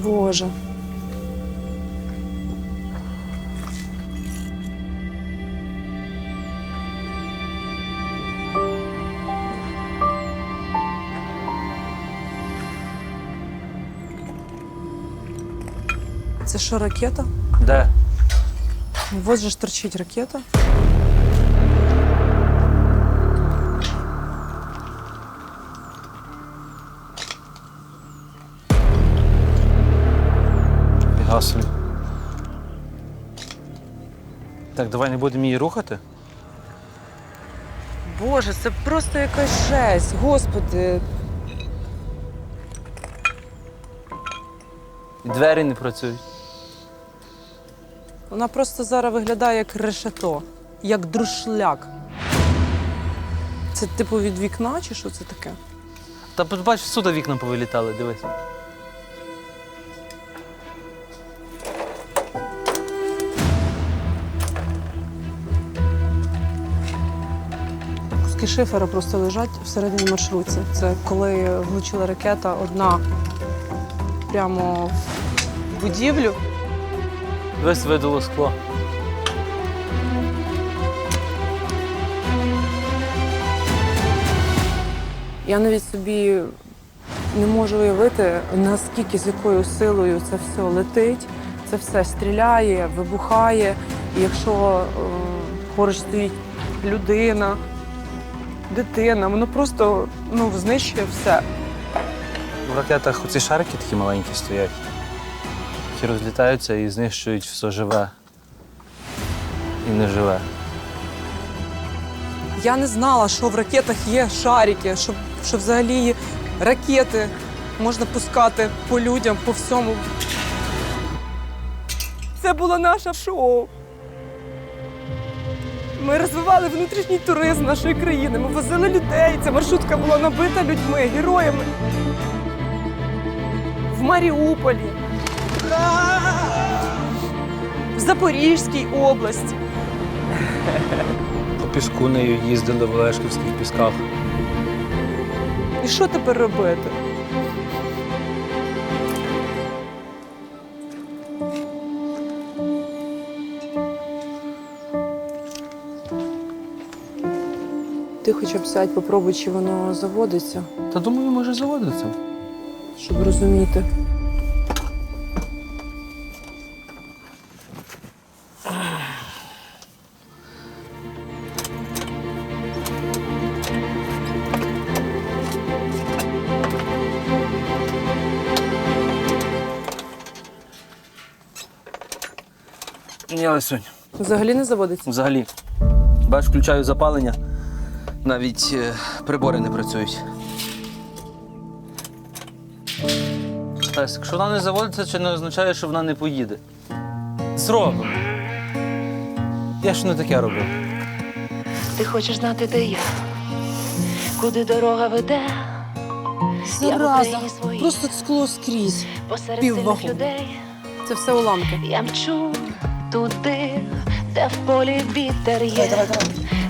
Боже. Це що, ракета? Де? Ось же ж торчить ракета. Фіга собі. Так, давай не будемо її рухати. Боже, це просто якась жесть. Господи. І двері не працюють. Вона просто зараз виглядає як решето, як друшляк. Це типу від вікна чи що це таке? Та бач, сюди вікна повилітали, дивись. Куски шифера просто лежать всередині маршрутці. Це коли влучила ракета одна прямо в будівлю. Дивись, видуло скло. Я навіть собі не можу уявити, наскільки, з якою силою це все летить, це все стріляє, вибухає. І якщо поруч стоїть людина, дитина, воно просто знищує все. В ракетах оці шарики такі маленькі стоять, які розлітаються і знищують все живе і неживе. Я не знала, що в ракетах є шарики, що взагалі ракети можна пускати по людям, по всьому. Це було наше шоу. Ми розвивали внутрішній туризм нашої країни, ми возили людей, ця маршрутка була набита людьми, героями. В Маріуполі, в Запорізькій області. По піску нею їздили в Олешківських пісках. І що тепер робити? Ти хоча б сядь, попробуй, чи воно заводиться, Та думаю, може заводиться. щоб розуміти. Ні, Лесонь, Взагалі не заводиться? взагалі. Бач, включаю запалення, навіть прибори не працюють. Лесь, якщо вона не заводиться, це не означає, що вона не поїде. Зробимо. Я ж не таке робив. Ти хочеш знати, де я, куди дорога веде? Я в Зараза, Україні своїй, просто скло скрізь. посеред піввагона. сильних людей. Це все уламки. Я мчу туди, де в полі вітер є,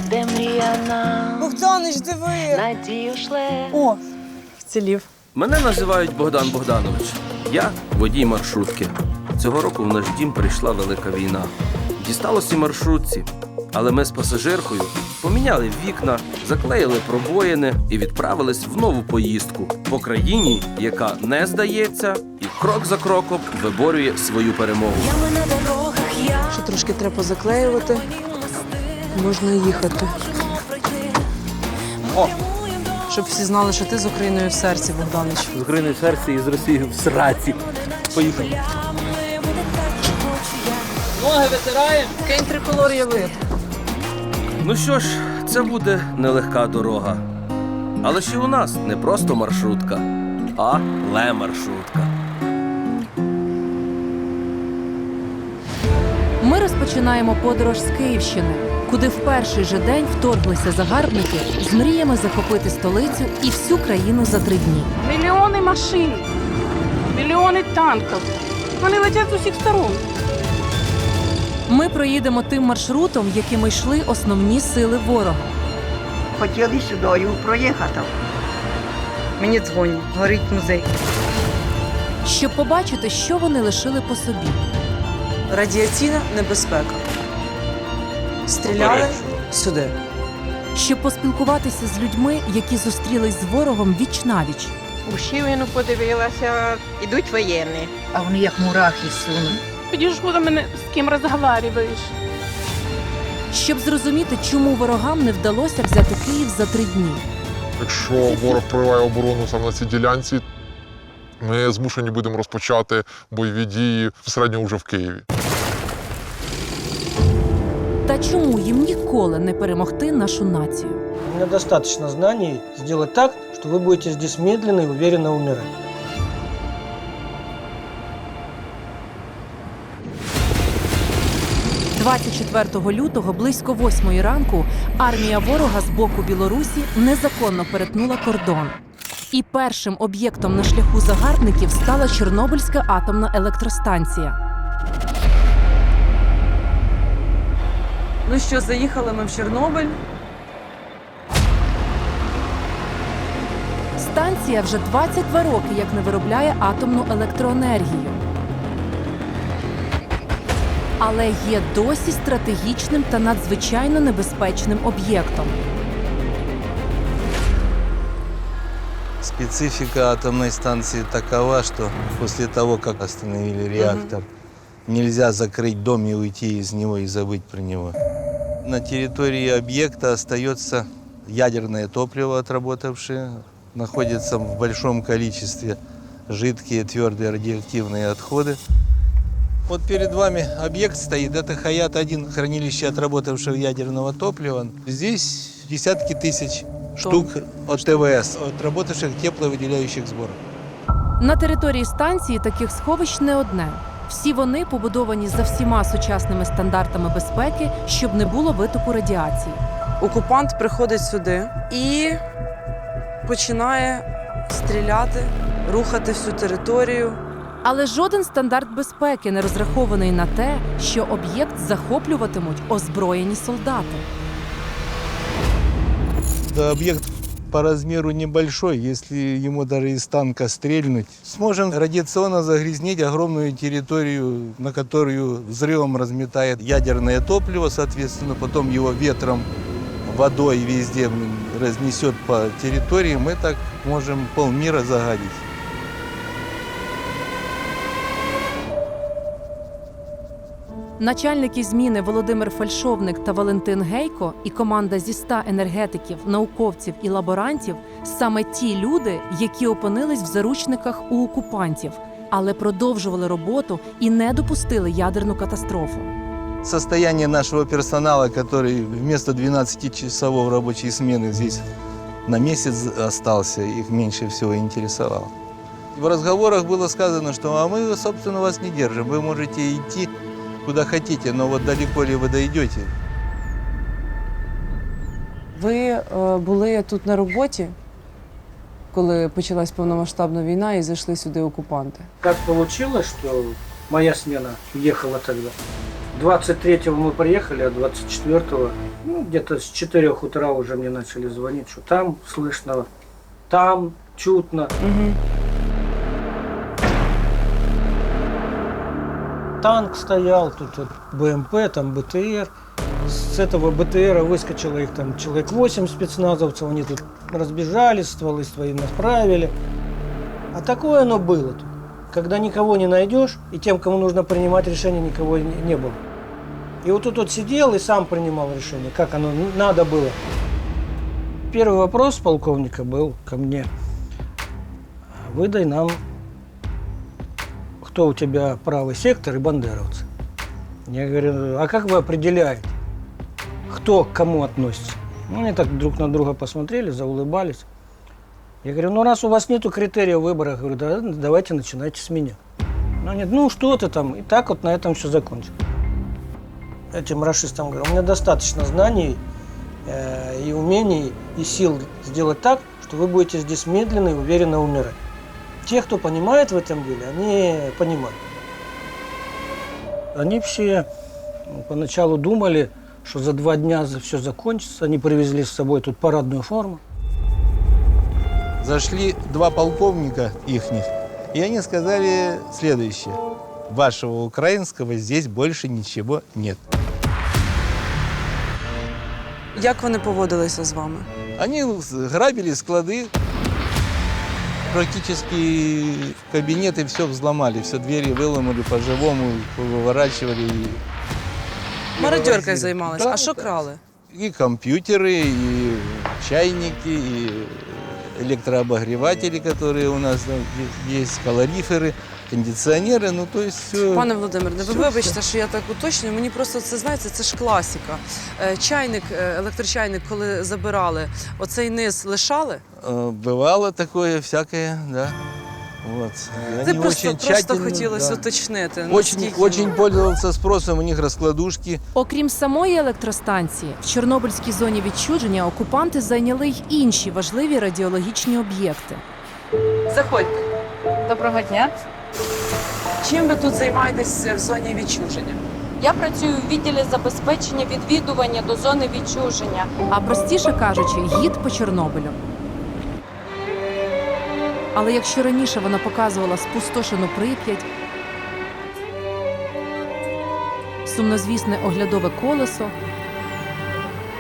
де мрія нам Богданич, диви! надію шле. О, вцілів. Мене називають Богдан Богданович. Я водій маршрутки. Цього року в наш дім прийшла велика війна. Дісталося маршрутці, але ми з пасажиркою поміняли вікна, заклеїли пробоїни і відправились в нову поїздку по країні, яка не здається і крок за кроком виборює свою перемогу. Ще трошки треба позаклеювати. Можна їхати. О! Щоб всі знали, що ти з Україною в серці, Богданич. З Україною в серці і з Росією в сраці. Поїхали. Ноги витираємо. Кинь триколор явит. Ну що ж, це буде нелегка дорога. Але ще у нас не просто маршрутка, а ле-маршрутка. Ми розпочинаємо подорож з Київщини, куди в перший же день вторглися загарбники з мріями захопити столицю і всю країну за 3 дні. Мільйони машин, мільйони танків. Вони летять з усіх сторон. Ми проїдемо тим маршрутом, якими йшли основні сили ворога. Хотіли сюди проїхати. Мені дзвонять, горить музей. щоб побачити, що вони лишили по собі. Радіаційна небезпека. Стріляли сюди. Щоб поспілкуватися з людьми, які зустрілись з ворогом віч-навіч. У Шивину подивилася, ідуть воєнні. А вони як мурахи сунуть. Підійшов до мене, з ким розговорюєш. Щоб зрозуміти, чому ворогам не вдалося взяти Київ за 3 дні. Якщо ворог прориває оборону саме на цій ділянці, ми змушені будемо розпочати бойові дії безпосередньо вже в Києві. Та чому їм ніколи не перемогти нашу націю? У меня достаточно знаний сделать так, что вы будете здесь медленно и уверенно умирать. – 24 лютого близько 8 ранку армія ворога з боку Білорусі незаконно перетнула кордон. І першим об'єктом на шляху загарбників стала Чорнобильська атомна електростанція. Ну що, заїхали ми в Чорнобиль. Станція вже 22 роки як не виробляє атомну електроенергію. Але є досі стратегічним та надзвичайно небезпечним об'єктом. Специфика атомной станции такова, что после того, как остановили реактор, нельзя закрыть дом и уйти из него и забыть про него. На территории объекта остается ядерное топливо, отработавшее, находится в большом количестве жидкие, твердые радиоактивные отходы. Вот перед вами объект стоит, это Хаят-1, хранилище отработавшего ядерного топлива. Здесь десятки тысяч штук от ТВС, отработавших тепловыделяющих сборов. На території станції таких сховищ не одне. Всі вони побудовані за всіма сучасними стандартами безпеки, щоб не було витоку радіації. Окупант приходить сюди і починає стріляти, рухати всю територію. Але жоден стандарт безпеки не розрахований на те, що об'єкт захоплюватимуть озброєні солдати. Да, объект по размеру небольшой, если ему даже из танка стрельнуть, сможем радиационно загрязнить огромную территорию, на которую взрывом разметает ядерное топливо, соответственно, потом его ветром, водой везде разнесет по территории, мы так можем полмира загадить. Начальники зміни Володимир Фальшовник та Валентин Гейко і команда зі 100 енергетиків, науковців і лаборантів – саме ті люди, які опинились в заручниках у окупантів, але продовжували роботу і не допустили ядерну катастрофу. Состояние нашего персонала, который вместо 12-часовой рабочей смены здесь на месяц остался, их меньше всего интересовало. В разговорах было сказано, что а мы, собственно, вас не держим, вы можете идти куда хотите, но вот далеко ли вы дойдете? Ви були тут на роботі, коли почалась повномасштабна війна і зайшли сюди окупанти? Как получилось, что моя смена уехала тогда? 23-го мы приехали, а 24-го, где-то с 4 утра уже мне начали звонить, что там слышно, там чутно. Танк стоял, тут вот БМП, там БТР. С этого БТРа выскочило их там человек 8 спецназовцев, они тут разбежались, стволы свои направили. А такое оно было тут, когда никого не найдешь, и тем, кому нужно принимать решение, никого не было. И вот тут вот сидел и сам принимал решение, как оно надо было. Первый вопрос полковника был ко мне: выдай нам, кто у тебя правый сектор и бандеровцы. Я говорю, а как вы определяете, кто к кому относится? Ну, они так друг на друга посмотрели, заулыбались. Я говорю, ну раз у вас нету критерия выбора, говорю, да, давайте начинайте с меня. Ну, они, ну что ты там, и так вот на этом все закончилось. Этим рашистам говорю, у меня достаточно знаний и умений, и сил сделать так, что вы будете здесь медленно и уверенно умирать. Те, кто понимает в этом деле, они понимают. Они все поначалу думали, что за 2 дня все закончится. Они привезли с собой тут парадную форму. Зашли 2 полковника ихних И они сказали следующее. Вашего украинского здесь больше ничего нет. Як вони поводилися з вами? Они грабили склады, практически кабинеты все взломали, все двери выломали по-живому, выворачивали. Мародьоркою займалися. Да, А що да. крали? И компьютеры, и чайники, и электрообогреватели, которые у нас там есть, калориферы, кондиционеры, ну то есть все. Пане Володимире, ви Все, вибачте, що я так уточнюю. Мені просто це знаєте, це ж класика. Чайник, електрочайник, коли забирали, оцей низ лишали. Бывало такое всякое, да. Вот. И Це они просто очень тщательно, хотілося да. уточнити. Очень, наскільки- очень пользовался спросом, у них раскладушки. Окрім самої електростанції, в Чорнобильській зоні відчуження окупанти зайняли й інші важливі радіологічні об'єкти. Заходьте. Доброго дня. Чим ви тут займаєтесь в зоні відчуження? Я працюю в відділі забезпечення відвідування до зони відчуження. А простіше кажучи, гід по Чорнобилю. Але якщо раніше вона показувала спустошену Прип'ять, сумнозвісне оглядове колесо,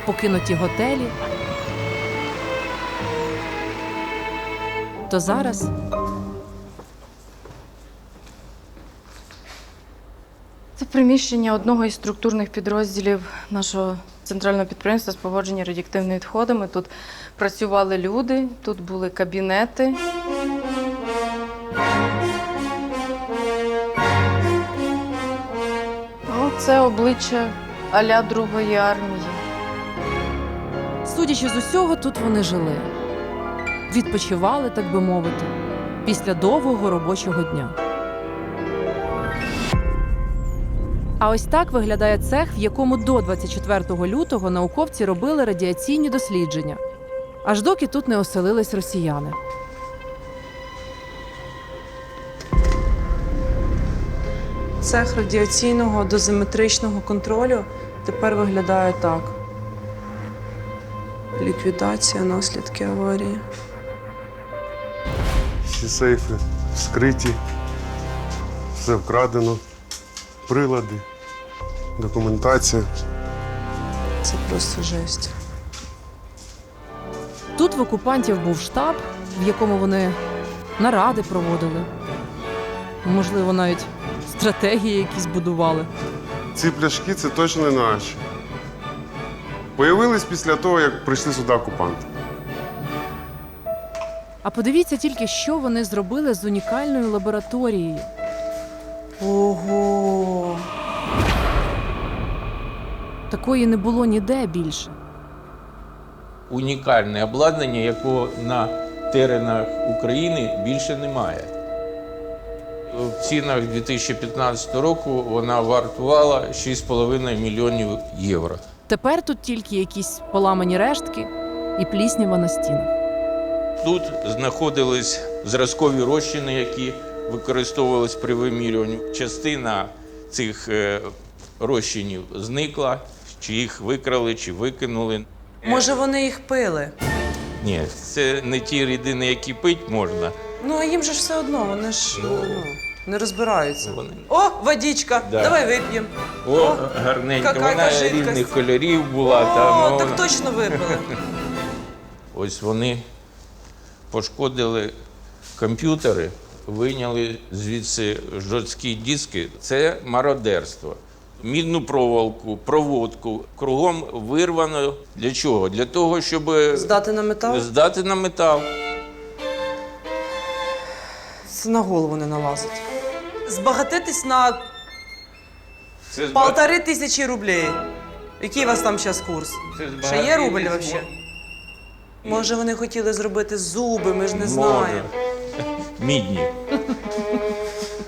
покинуті готелі, то зараз Це приміщення одного із структурних підрозділів нашого центрального підприємства з поводження радіоактивними відходами. Тут працювали люди, тут були кабінети. Ну, це обличчя а-ля Другої армії. судячи з усього, тут вони жили. Відпочивали, так би мовити, після довгого робочого дня. А ось так виглядає цех, в якому до 24 лютого науковці робили радіаційні дослідження. Аж доки тут не оселились росіяни. Цех радіаційного дозиметричного контролю тепер виглядає так. Ліквідація, наслідки аварії. Всі сейфи вскриті, все вкрадено, прилади, документація. Це просто жесть. Тут в окупантів був штаб, в якому вони наради проводили. Можливо, навіть стратегії якісь будували. Ці пляшки – це точно не наші. Появились після того, як прийшли сюди окупанти. А подивіться тільки, що вони зробили з унікальною лабораторією. Ого! Такої не було ніде більше. Унікальне обладнання, якого на теренах України більше немає. В цінах 2015 року вона вартувала 6,5 мільйонів євро. Тепер тут тільки якісь поламані рештки і пліснява на стінах. Тут знаходились зразкові розчини, які використовувались при вимірюванні. Частина цих розчинів зникла, чи їх викрали, чи викинули. Може, вони їх пили? Ні, це не ті рідини, які пить можна. Ну, а їм же ж все одно, вони ж не розбираються. Вони... О, водичка! Да. Давай вип'ємо. О, гарненька, какая вона жидкость. різних кольорів була. О, там, так точно випили. Ось вони пошкодили комп'ютери, вийняли звідси жорсткі диски. Це мародерство. Мідну проволоку, проводку кругом вирвано. Для чого? Для того, щоб Здати на метал? здати на метал. Це на голову не налазить. Збагатитись на Це 1500 рублей. Який у вас там зараз курс? Ще є рубль взагалі? Може, вони хотіли зробити зуби, ми ж не знаємо. Мідні.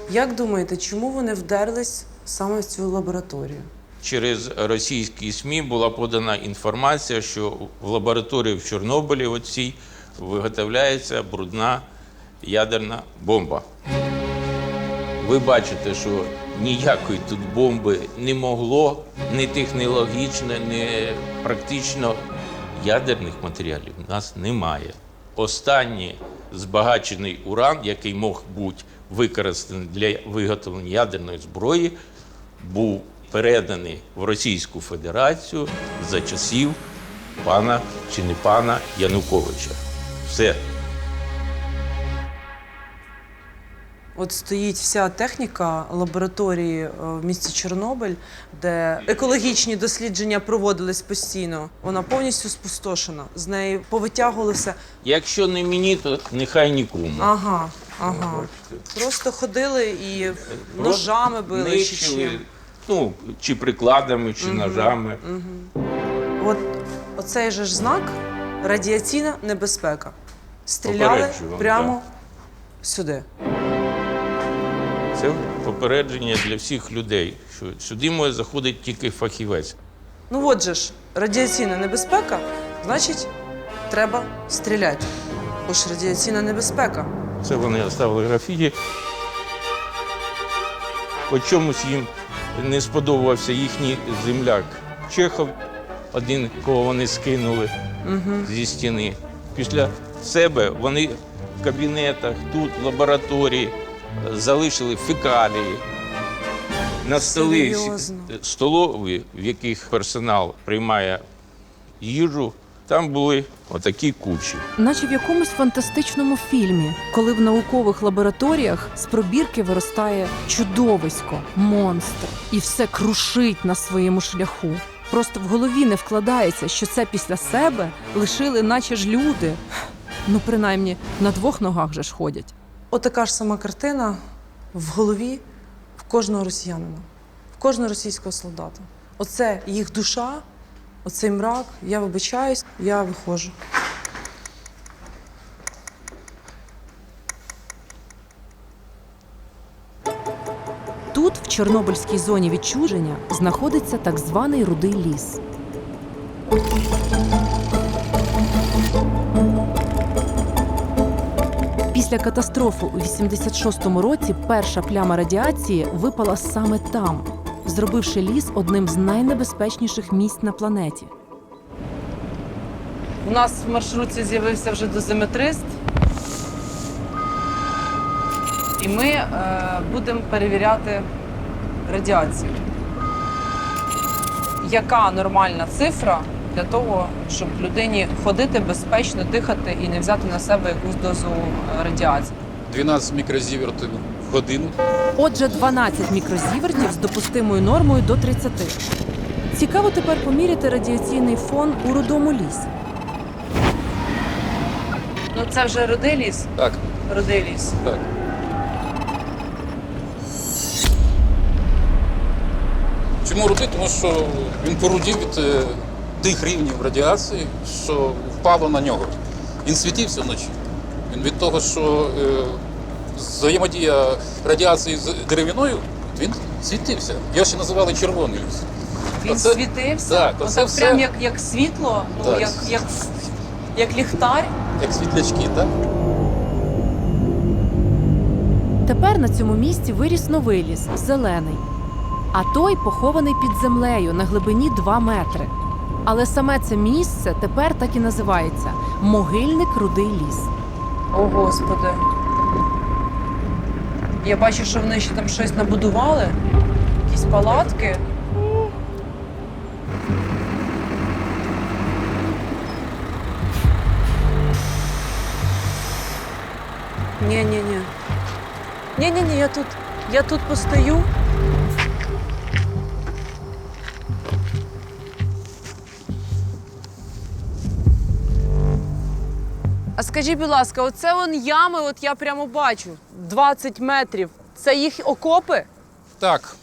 Як думаєте, чому вони вдерлись саме в цю лабораторію? Через російські СМІ була подана інформація, що в лабораторії в Чорнобилі оцій виготовляється брудна ядерна бомба. Ви бачите, що ніякої тут бомби не могло, ні технологічно, ні практично ядерних матеріалів у нас немає. Останній збагачений уран, який мог бути використаний для виготовлення ядерної зброї, був переданий в Російську Федерацію за часів пана чи не пана Януковича. Все. От стоїть вся техніка лабораторії в місті Чорнобиль, де екологічні дослідження проводились постійно. Вона повністю спустошена. З неї повитягували все. Якщо не мені, то нехай нікому. Ага. Просто ходили і ножами били. Нищили, чи прикладами, чи ножами. От оцей же ж знак – радіаційна небезпека. Стріляли Попереджував, прямо сюди. Це попередження для всіх людей, що сюди може заходити тільки фахівець. Ну от же ж, радіаційна небезпека, значить, треба стріляти. Бо ж радіаційна небезпека. Це вони оставили графіті. По чомусь їм не сподобався їхній земляк Чехов, один, кого вони скинули зі стіни. Після себе вони в кабінетах, тут, в лабораторії, залишили фекалії. На столи столові, в яких персонал приймає їжу, там були отакі кучі. Наче в якомусь фантастичному фільмі, коли в наукових лабораторіях з пробірки виростає чудовисько, монстр, і все крушить на своєму шляху. Просто в голові не вкладається, що це після себе лишили наче ж люди. Ну, принаймні, на двох ногах же ж ходять. Отака ж сама картина в голові в кожного росіянина, в кожного російського солдата. Оце їх душа, оцей мрак, я вибачаюсь, я виходжу. Тут, в Чорнобильській зоні відчуження, знаходиться так званий Рудий ліс. Після катастрофи у 86-му році перша пляма радіації випала саме там, зробивши ліс одним з найнебезпечніших місць на планеті. У нас в маршрутці з'явився вже дозиметрист. І ми будемо перевіряти радіацію. Яка нормальна цифра для того, щоб людині ходити безпечно, дихати і не взяти на себе якусь дозу радіації? 12 мікрозівертів в годину. Отже, 12 мікрозівертів з допустимою нормою до 30. Цікаво тепер поміряти радіаційний фон у Рудому лісі. Ну це вже Рудий ліс? Так. Рудий ліс. Так. Чому рудий? Тому що він порудів від тих рівнів радіації, що впало на нього. Він світився вночі. Він від того, що взаємодія радіації з деревиною, він світився. Його ще називали червоний ліс. Він світився? Так, оце все... прям як світло, так. як ліхтар? Як світлячки, так? Тепер на цьому місці виріс новий ліс, зелений. А той похований під землею на глибині 2 метри. Але саме це місце тепер так і називається – Могильник Рудий ліс. О, Господи. Я бачу, що вони ще там щось набудували. Якісь палатки. Ні-ні-ні. Ні-ні-ні, я тут постою. А скажіть, будь ласка, оце вон ями, от я прямо бачу, 20 метрів. Це їх окопи? Так.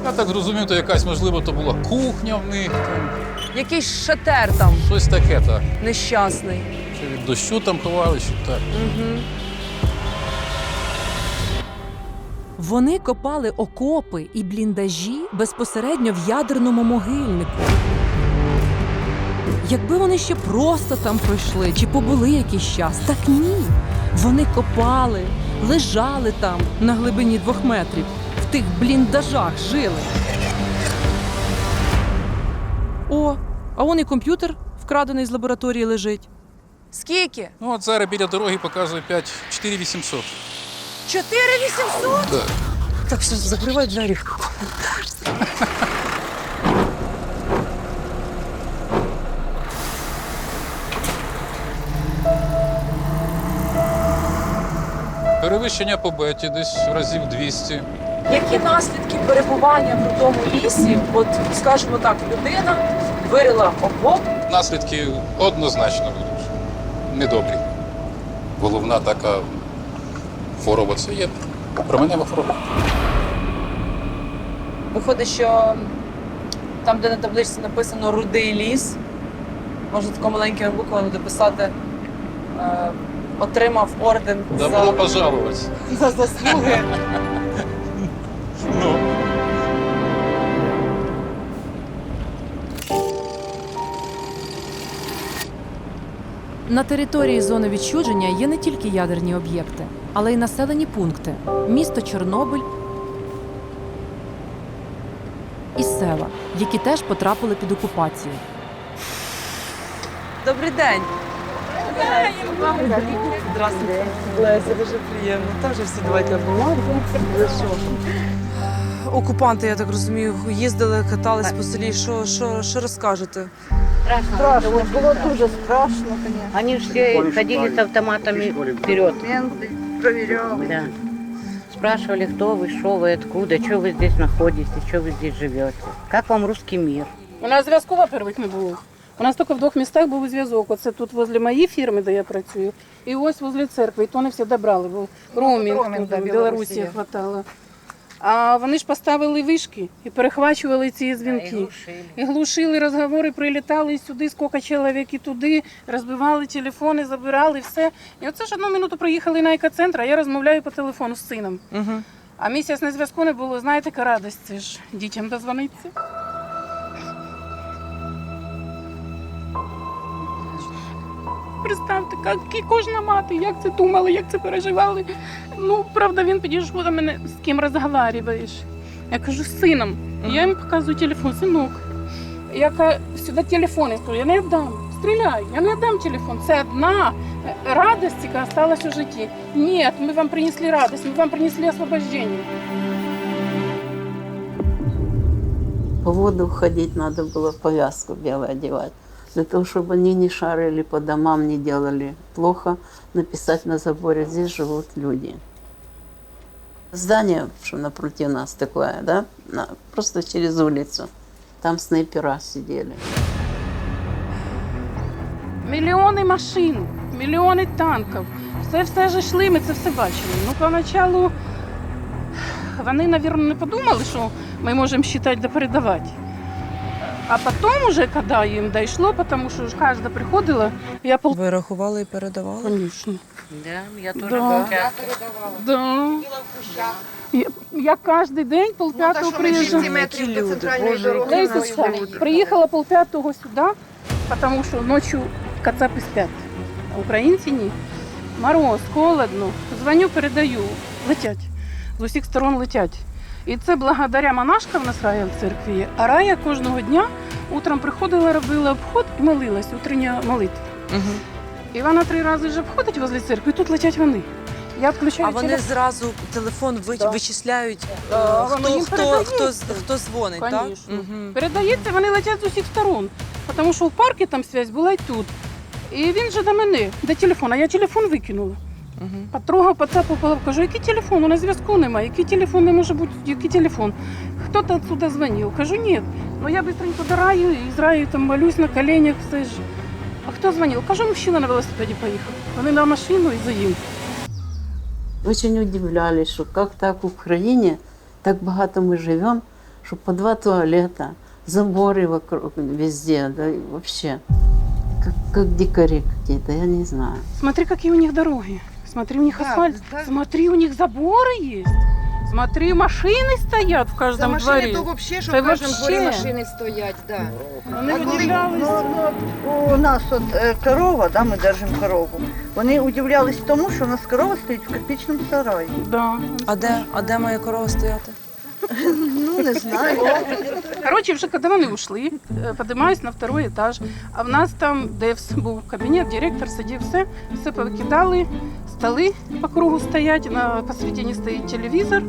Я так зрозумів, то якась, можливо, то була кухня в них. Там. Якийсь шатер там. Щось таке, так. Нещасний. Чи від дощу там ховали, чи так. Угу. Вони копали окопи і бліндажі безпосередньо в ядерному могильнику. Якби вони ще просто там пройшли чи побули якийсь час, так ні. Вони копали, лежали там на глибині 2 метрів, в тих бліндажах жили. О, а вон і комп'ютер, вкрадений з лабораторії, лежить. Скільки? Ну, от зараз біля дороги показує 4800. 4800? Так. Так, все, закривай двері. Перевищення по беті десь разів 200. Які наслідки перебування в рудому лісі? От, скажімо так, людина вирила окоп. Наслідки однозначно будуть недобрі. Головна така хвороба це є променева хвороба. Виходить, що там, де на табличці написано «Рудий ліс», можна такими маленькими буквами дописати «Отримав орден Добро пожаловать. за заслуги». Ну. На території зони відчуження є не тільки ядерні об'єкти, але й населені пункти – місто Чорнобиль і села, які теж потрапили під окупацію. Добрий день. Здравствуйте. Леся, дуже приємно. Там вже всі давайте обнімати. Окупанти, я так розумію, їздили, катались по селі. Що розкажете? Страшно. Было тоже страшно, конечно. Они же все ходили с автоматами вперед. Проверяли. Да. Спрашивали, кто вы, что вы, откуда, что вы здесь находитесь, что вы здесь живете. Как вам русский мир? У нас зв'язку, во-первых, не було. У нас тільки в двох містах був зв'язок. Оце тут возле моєї фірми, де я працюю, і ось возле церкви. І то не всі добрали, бо роумінг в Білорусі хватало. А вони ж поставили вишки і перехвачували ці дзвінки. І глушили розговори, прилітали сюди, скільки чоловік і туди, розбивали телефони, забирали все. І оце ж 1 минуту приїхали на екоцентр, а я розмовляю по телефону з сином. А місяць на зв'язку не було, знаєте, яка радість, це ж дітям дозвонитися. Представте, як кожна мати, як це думали, як це переживали. Ну, правда, він підійшов до мене, з ким розговорюєш. Я кажу, з сином. Я йому показую телефон, синок. Я кажу, сюди телефон, я кажу, я не віддам, стріляй, я не віддам телефон. Це одна радість, яка залишилась у житті. Ні, ми вам принесли радість, ми вам принесли освобождення. По воду ходить надо было, повязку белую одевать. Для того, чтобы они не шарили по домам, не делали плохо, написать на заборе, здесь живут люди. Здание, что напротив нас такое, да, просто через улицу. Там снайпера сидели. Мільйони машин, мільйони танків. Все ж йшли, ми це все бачили. Ну, поначалу вони, мабуть, не подумали, що ми можемо вважати да передавати. А потім уже, коли їм дійшло, тому що ж кожна приходила, я Ви рахували і передавали? Звісно. Да, я тоже Да. Да. Я кожен день полп'ятого приїжджала. Які люди, Боже, Лесечка, приїхала полп'ятого сюди, тому що ночі кацапи сплять, а українці ні. Мороз, холодно, дзвоню, передаю, летять, з усіх сторон летять. І це благодаря монашкам в нас рая в церкві є. А рая кожного дня утром приходила, робила обход і молилась, утрення молитва. І вона 3 рази вже обходить возле церкви, і тут летять вони. Я включаю А вони телефон. зразу телефон вичисляють, вони їм хто дзвонить, так? Конечно. Передається, вони летять з усіх сторон. Тому що в парку там зв'язь була і тут. І він же до мене, де телефон, а я телефон викинула. Потрогав, поцапав, кажу, який телефон? У нас зв'язку немає, який телефон не може бути, який телефон? Хто-то отсюда дзвонив. Кажу, ні. Ну я быстренько до раю, і з раю там молюсь на коленях, все ж. А хто дзвонив? Кажу, мужчина на велосипеді поїхав. Вони на машину і за їм. Очень удивлялись, что как так в Украине, так богато мы живем, что по 2 туалета, заборы вокруг, везде, да, и вообще, как дикари какие-то, я не знаю. Смотри, какие у них дороги. Смотри, у них асфальт. Смотри, у них заборы есть. Смотри, машины стоят в каждом дворе. То вообще, що Це в кожному дворі вообще. машини стоять, да. Вони удивлялись. У нас от корова, да, ми держимо корову. Вони удивлялись тому, що у нас корова стоїть в кирпичному сараї. Да. А де має корова стояти? Ну, не знаю. Коротше, вже коли вони ушли, піднімаюсь на второй етаж, а в нас там ДЕВС був кабінет, директор сидів, все повикидали, столи по кругу стоять, посередині стоїть телевізор,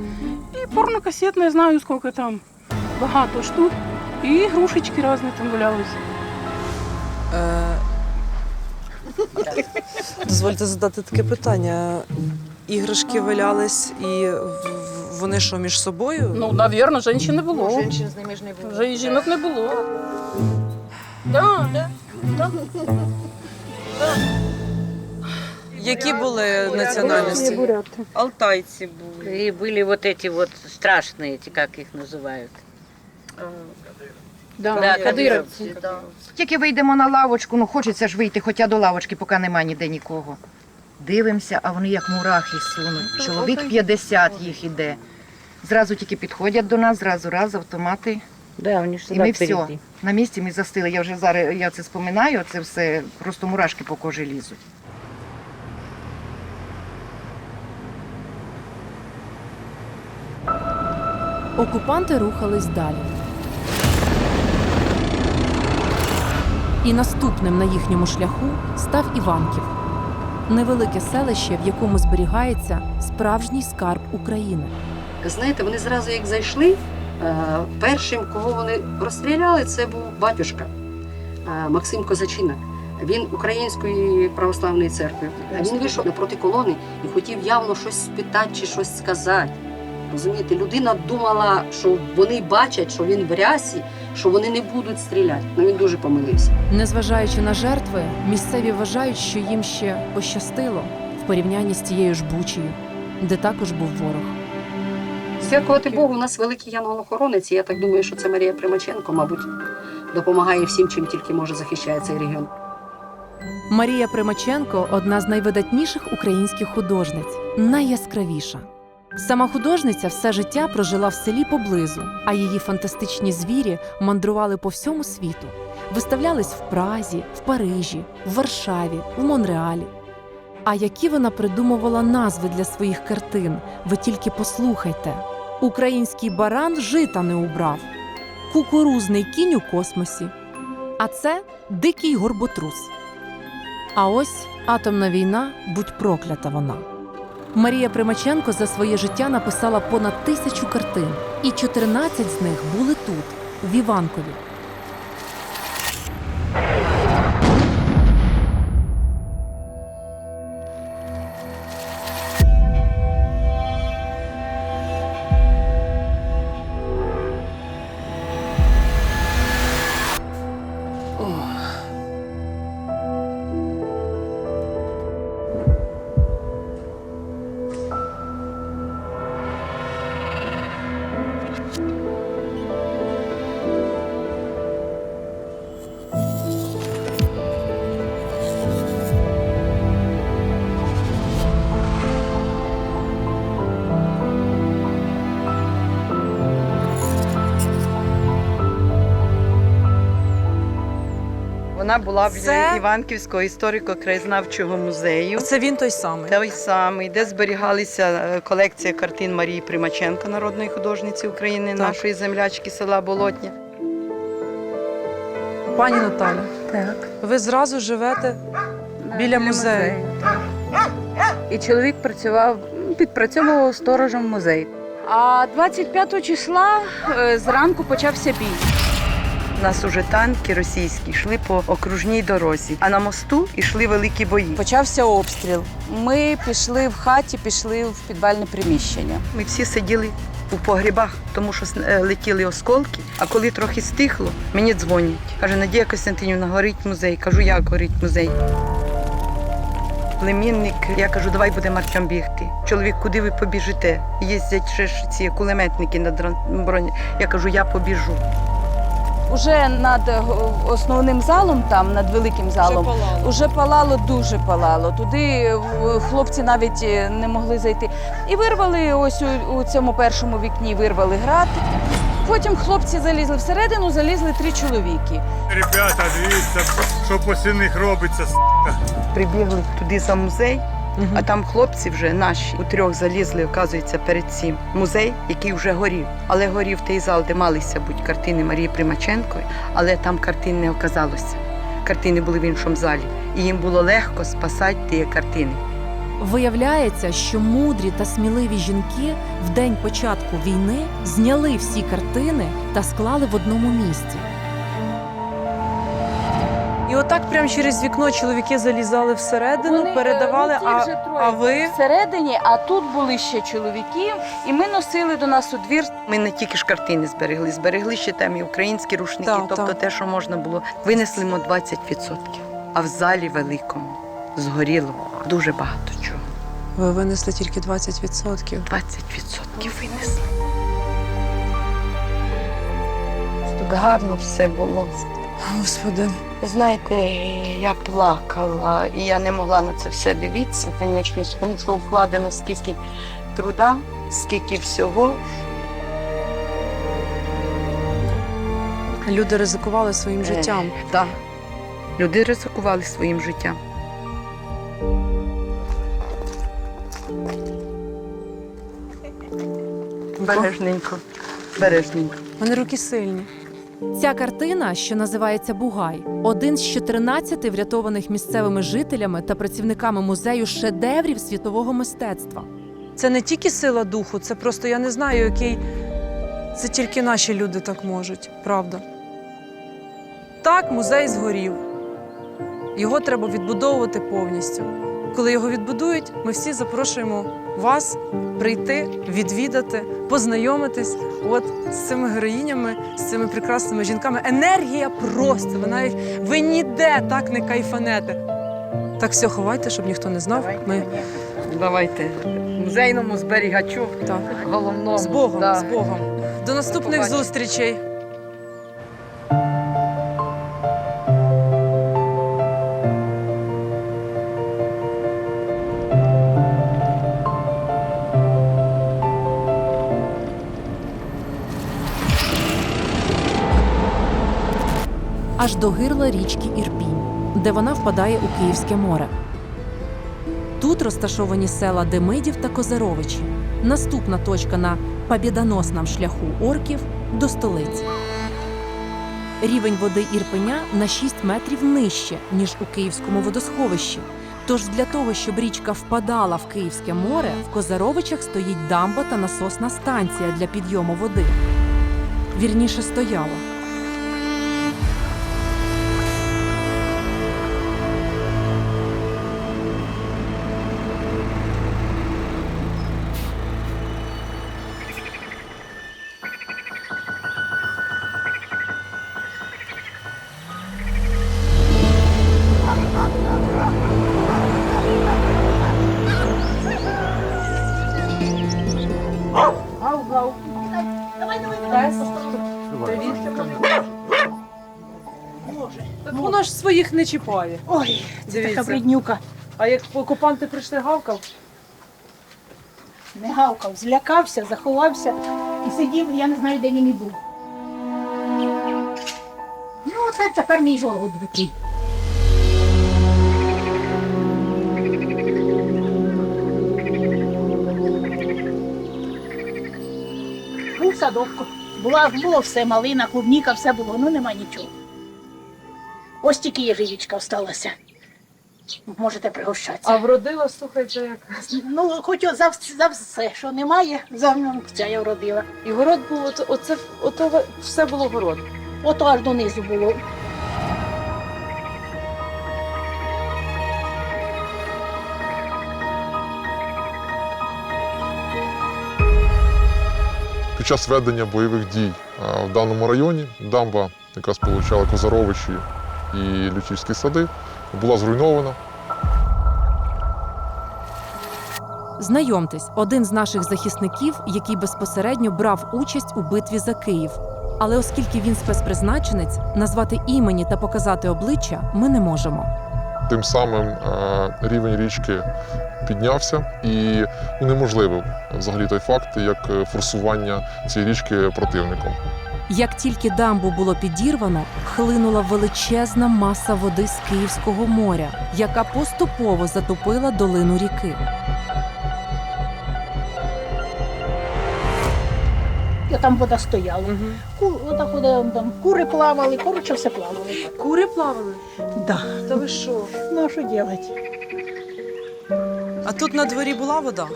і порнокасетна, я знаю, скільки там, багато штук, і ігрушечки різні там валялись. Дозвольте задати таке питання. Іграшки валялись і вони що, між собою? Ну, навірно, жінок не було. Жінчин з ними ж не було. Вже і жінок не було. Да. Які були національності? Алтайцы были. И были вот эти вот страшные, эти, как их называют. Да, кадировці. Тільки вийдемо на лавочку, ну хочеться ж вийти, хоча до лавочки, поки нема ніде нікого. Дивимося, а вони як мурахи сунуть. Чоловік 50 їх іде. Зразу тільки підходять до нас, зразу раз, автомати. Да, вони ж І ми сюди все, на місці ми застили. Я вже зараз я це споминаю, це все просто мурашки по кожі лізуть. Окупанти рухались далі. І наступним на їхньому шляху став Іванків. Невелике селище, в якому зберігається справжній скарб України. Знаєте, вони зразу як зайшли, першим, кого вони розстріляли, це був батюшка Максим Козачинок. Він Української православної церкви. Він вийшов напроти колони і хотів явно щось спитати чи щось сказати. Розумієте, людина думала, що вони бачать, що він в рясі, що вони не будуть стріляти. Ну він дуже помилився. Незважаючи на жертви, місцеві вважають, що їм ще пощастило в порівнянні з тією ж Бучею, де також був ворог. Дякувати Богу, у нас великий янгол-охоронець, і я так думаю, що це Марія Примаченко, мабуть, допомагає всім, чим тільки може захищає цей регіон. Марія Примаченко – одна з найвидатніших українських художниць, найяскравіша. Сама художниця все життя прожила в селі поблизу, а її фантастичні звірі мандрували по всьому світу. Виставлялись в Празі, в Парижі, в Варшаві, в Монреалі. А які вона придумувала назви для своїх картин, ви тільки послухайте. «Український баран жита не убрав», «Кукурузний кінь у космосі», а це «Дикий горботрус». А ось атомна війна, будь проклята вона. Марія Примаченко за своє життя написала понад 1000 картин, і 14 з них були тут, в Іванкові. Вона була Це- біля Іванківського історико-краєзнавчого музею. Це він той самий? Той самий, де зберігалися колекція картин Марії Примаченко, народної художниці України, нашої землячки села Болотня. Пані Наталя, ви зразу живете біля музею. І чоловік підпрацьовував сторожем в музеї. А 25 числа зранку почався бій. У нас уже танки російські йшли по окружній дорозі, а на мосту йшли великі бої. Почався обстріл. Ми пішли в хаті, пішли в підвальне приміщення. Ми всі сиділи у погрібах, тому що летіли осколки, а коли трохи стихло, мені дзвонять. Каже, Надія Костянтинівна, горить музей. Кажу, як горить музей? Племінник, я кажу, давай будемо Артем бігти. Чоловік, куди ви побіжите? Їздять ще ж ці кулеметники на броні. Я кажу, я побіжу. Уже над основним залом, там, над великим залом, уже палало, дуже палало. Туди хлопці навіть не могли зайти. І вирвали ось у цьому першому вікні, вирвали град. Потім хлопці залізли всередину, залізли 3 чоловіки. Ребята, дивіться, що по стінах робиться. Прибігли туди за музей, А там хлопці вже наші у трьох залізли, оказується, перед цим музей, який вже горів. Але горів той зал, де малися бути картини Марії Примаченко, але там картин не оказалося. Картини були в іншому залі. І їм було легко спасати ті картини. Виявляється, що мудрі та сміливі жінки в день початку війни зняли всі картини та склали в одному місці. І отак прямо через вікно чоловіки залізали всередину, передавали, а ви? Всередині, а тут були ще чоловіки, і ми носили до нас у двір. Ми не тільки ж картини зберегли ще там і українські рушники, тобто те, що можна було. Винесли ми 20%, а в залі великому згоріло дуже багато чого. Ви винесли тільки 20%? 20% винесли. Тут гарно все було. Господи. Знаєте, я плакала, і я не могла на це все дивитися, звісно, тому що вкладено скільки труда, скільки всього. Люди ризикували своїм життям. Так, люди ризикували своїм життям. Бережненько, бережненько. У мене руки сильні. Ця картина, що називається «Бугай», один з 14 врятованих місцевими жителями та працівниками музею шедеврів світового мистецтва. Це не тільки сила духу, це просто, я не знаю, який... Це тільки наші люди так можуть, правда. Так, музей згорів. Його треба відбудовувати повністю. Коли його відбудують, ми всі запрошуємо вас прийти, відвідати, познайомитись з цими героїнями, з цими прекрасними жінками. Енергія просто, ви ніде так не кайфанете. Так все, ховайте, щоб ніхто не знав. Давайте музейному зберігачу, головному. З Богом, з Богом. До наступних зустрічей. Аж до гирла річки Ірпінь, де вона впадає у Київське море. Тут розташовані села Демидів та Козаровичі. Наступна точка на побєдоносному шляху орків до столиці. Рівень води Ірпеня на 6 метрів нижче, ніж у Київському водосховищі. Тож для того, щоб річка впадала в Київське море, в Козаровичах стоїть дамба та насосна станція для підйому води. Вірніше, стояла. Так воно ж своїх не чіпає. Ой, це така бреднюка. А як окупанти прийшли, гавкав? Не гавкав, злякався, заховався і сидів, я не знаю, де він і був. Ну, це тепер мій жолудь такий. Був садочку. Було все, малина, клубніка, все було, ну нема нічого. Ось тільки єжичка осталася. Можете пригощатися. А вродила, слухайте, як? Ну, хоч за все, що немає, за це я вродила. І город був, ото все було город. Ото аж донизу було. Під час ведення бойових дій в даному районі дамба, яка сполучала Козаровичі і Лютівські сади, була зруйнована. Знайомтесь, один з наших захисників, який безпосередньо брав участь у битві за Київ. Але оскільки він спецпризначенець, назвати імені та показати обличчя ми не можемо. Тим самим рівень річки піднявся і унеможливив взагалі той факт, як форсування цієї річки противником. Як тільки дамбу було підірвано, хлинула величезна маса води з Київського моря, яка поступово затопила долину ріки. І там вода стояла. Отак там кури плавали, коротше, все плавали. Кури плавали? Да. Та ви що? Ну, а що робити? А тут на дворі була вода?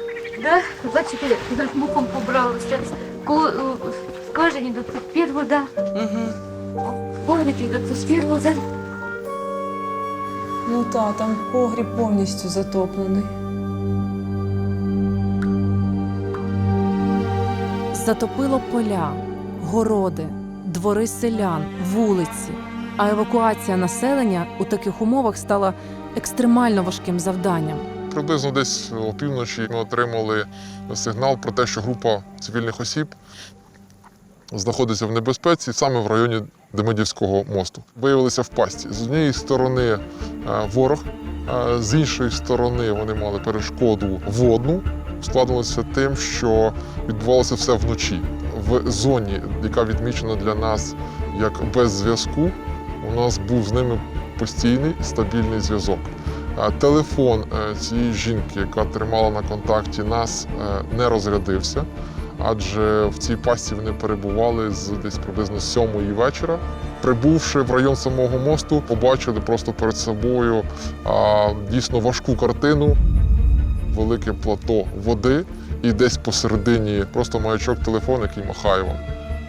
Да, бачите, як мухом побралося. В кожені до тепер вода. В погрібі до тепер вода. Ну так, там погріб повністю затоплений. Затопило поля, городи, двори селян, вулиці. А евакуація населення у таких умовах стала екстремально важким завданням. Приблизно десь опівночі ми отримали сигнал про те, що група цивільних осіб знаходиться в небезпеці саме в районі Демидівського мосту. Виявилися в пастці. З однієї сторони ворог, з іншої сторони вони мали перешкоду водну. Складалося тим, що відбувалося все вночі. В зоні, яка відмічена для нас як без зв'язку, у нас був з ними постійний стабільний зв'язок. Телефон цієї жінки, яка тримала на контакті нас, не розрядився, адже в цій пастці вони перебували з десь приблизно 7-ї вечора. Прибувши в район самого мосту, побачили просто перед собою дійсно важку картину. Велике плато води і десь посередині просто маячок телефон, який махає вам.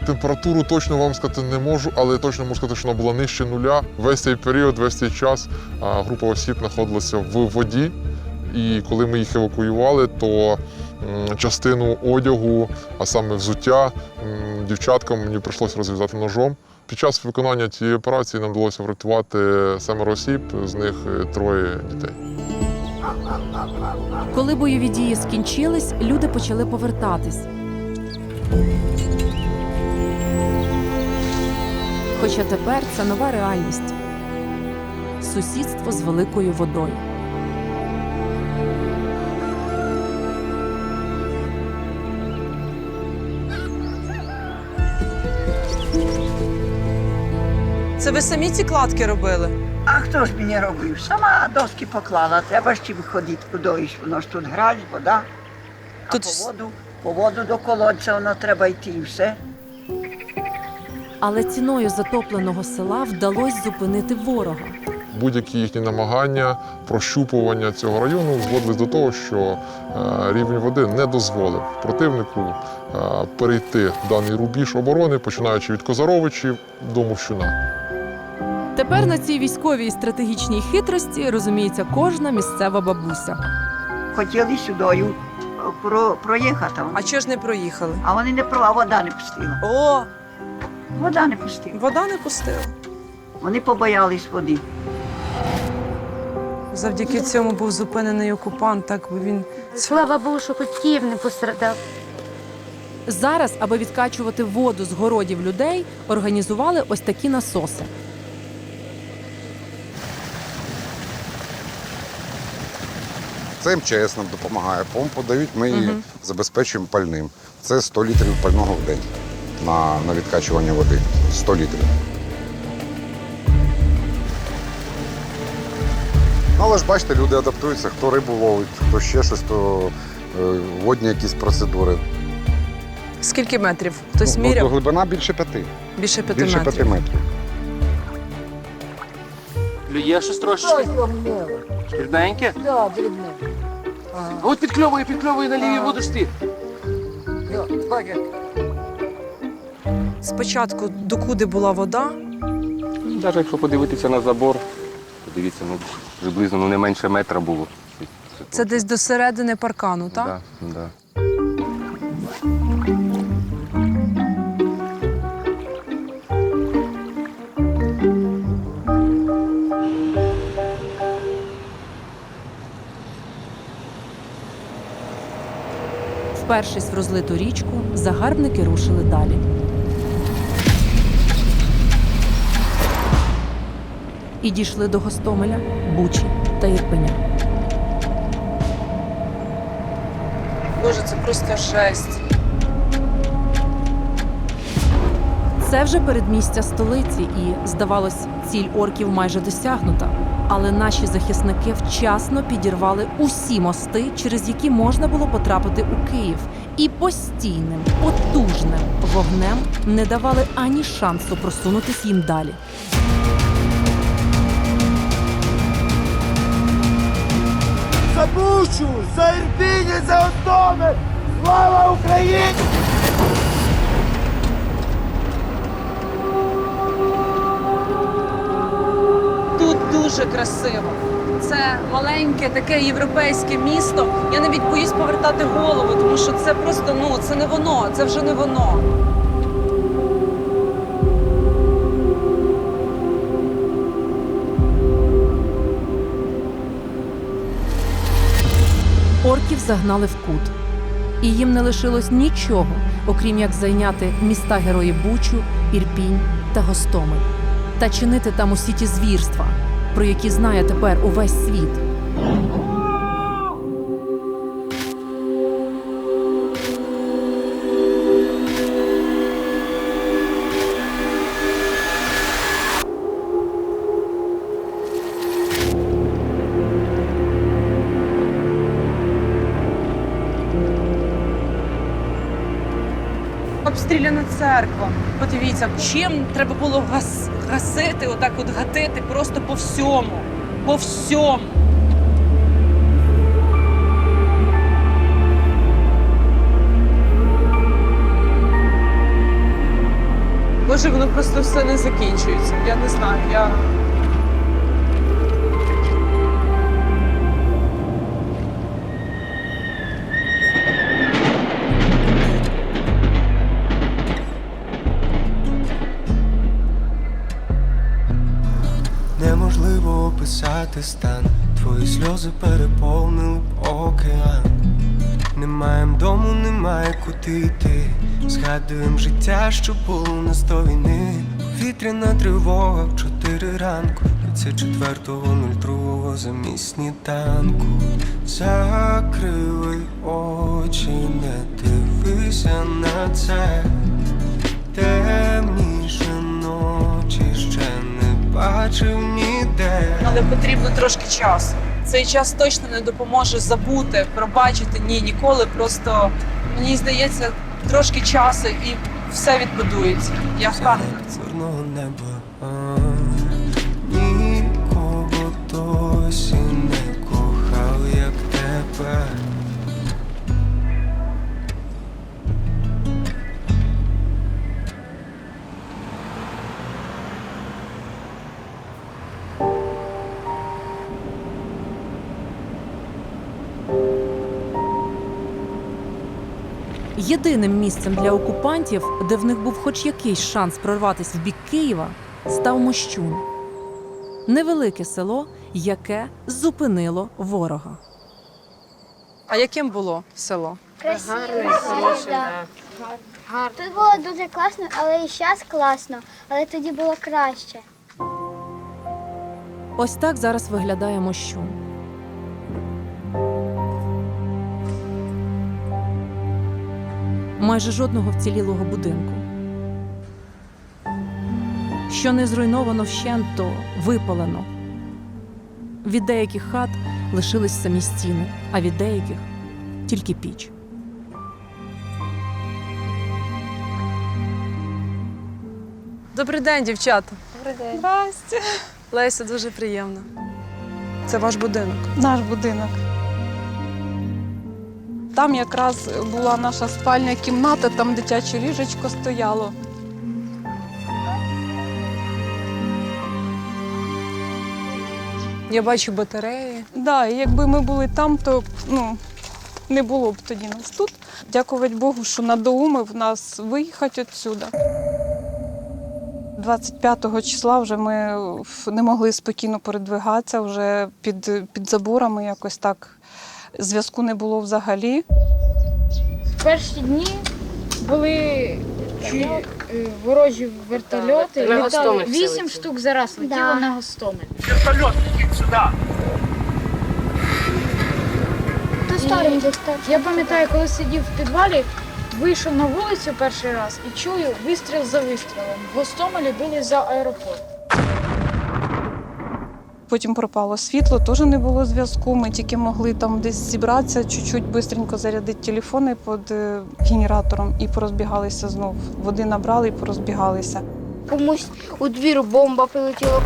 Температуру точно вам сказати не можу, але точно можу сказати, що вона була нижче нуля. Весь цей період, весь цей час група осіб знаходилася в воді. І коли ми їх евакуювали, то частину одягу, а саме взуття, дівчаткам мені прийшлося розв'язати ножом. Під час виконання цієї операції нам вдалося врятувати 7 осіб, з них 3 дітей. Коли бойові дії скінчились, люди почали повертатись. Хоча тепер це нова реальність – сусідство з великою водою. Це ви самі ці кладки робили? А хто ж мені робив? Сама доски поклала, треба ж виходити кудись. Воно ж тут грязь, вода. А по воду до колодця воно треба йти і все. Але ціною затопленого села вдалося зупинити ворога. Будь-які їхні намагання, прощупування цього району зводились до того, що рівень води не дозволив противнику перейти даний рубіж оборони, починаючи від Козаровичів до Мовчуна. Тепер на цій військовій і стратегічній хитрості розуміється кожна місцева бабуся. Хотіли сюдою проїхати. А чого ж не проїхали? А вони не а вода не пустила. О! Вода не пустила. Вода не пустила? Вони побоялись води. Завдяки цьому був зупинений окупант, так би він... Слава Богу, що хоч Київ не пострадав. Зараз, аби відкачувати воду з городів людей, організували ось такі насоси. Це МЧС нам допомагає. Помпу дають, ми її забезпечуємо пальним. Це 100 літрів пального в день на відкачування води. 100 літрів. Ну, але ж бачите, люди адаптуються, хто рибу ловить, хто ще щось, то водні якісь процедури. Скільки метрів? Хтось міряв? Глибина більше 5. Більше 5 Більше 5 метрів. Є щось трошечки? Дрібненьке? Так, дрібне. От підкльовує на лівій водошті. Спочатку докуди була вода? Навіть якщо подивитися на забор, подивіться, приблизно не менше метра було. Це десь до середини паркану, так? Так, так. Впершись в розлиту річку, загарбники рушили далі. І дійшли до Гостомеля, Бучі та Ірпеня. Боже, це просто жесть. Це вже передмістя столиці, і, здавалось, ціль орків майже досягнута. Але наші захисники вчасно підірвали усі мости, через які можна було потрапити у Київ, і постійним, потужним вогнем не давали ані шансу просунутись їм далі. За Бучу, за Ірпінь і за Гостомель! Слава Україні! Тут дуже красиво. Це маленьке таке європейське місто. Я навіть боюсь повертати голову, тому що це просто, це не воно, це вже не воно. Орків загнали в кут. І їм не лишилось нічого, окрім як зайняти міста-герої Бучу, Ірпінь та Гостомель. Та чинити там усі ті звірства, про які знає тепер увесь світ. Обстріляна церква. Подивіться, чим треба було гасити, отак от гатити просто по всьому. По всьому. Боже, воно просто все не закінчується. Я не знаю, Неможливо описати стан, твої сльози переповнили б океан. Немає дому, немає куди йти. Згадуєм життя, що було нас до війни. Повітряна тривога в 4 ранку, 24.02 замість сніданку. Закрили очі, не дивися на це. Темніше ночі ще не бачив ніде. але потрібно трошки часу. Цей час точно не допоможе забути, пробачити ніколи. Просто, мені здається, трошки часу і все відбудується. Я впевнена. Чорного неба, нікого досі не кохав, як тебе. Єдиним місцем для окупантів, де в них був хоч якийсь шанс прорватися в бік Києва, став Мощун. Невелике село, яке зупинило ворога. А яким було село? Красиво, Тут було дуже класно, але і зараз класно, але тоді було краще. Ось так зараз виглядає Мощун. Майже жодного вцілілого будинку. Що не зруйновано вщент, то випалено. Від деяких хат лишились самі стіни, а від деяких – тільки піч. Добрий день, дівчата. Добрий день. Здрасте. Леся, дуже приємно. Це ваш будинок? Наш будинок. Там якраз була наша спальня кімната, там дитяче ліжечко стояло. Я бачу батареї. Так, да, і якби ми були там, то не було б тоді нас тут. Дякувати Богу, що надоумив нас виїхати відсюди. 25-го числа вже ми не могли спокійно передвигатися, вже під заборами якось так. Зв'язку не було взагалі. В перші дні були ворожі вертольоти, літали 8 штук за раз летіло на Гостомель. Вертольот летить сюди. Я пам'ятаю, коли сидів в підвалі, вийшов на вулицю перший раз і чую вистріл за вистрілом. В Гостомелі били за аеропорт. Потім пропало світло, теж не було зв'язку. Ми тільки могли там десь зібратися, чуть-чуть швидко зарядити телефони під генератором і порозбігалися знов. Води набрали і порозбігалися. Комусь у двір бомба прилетіла.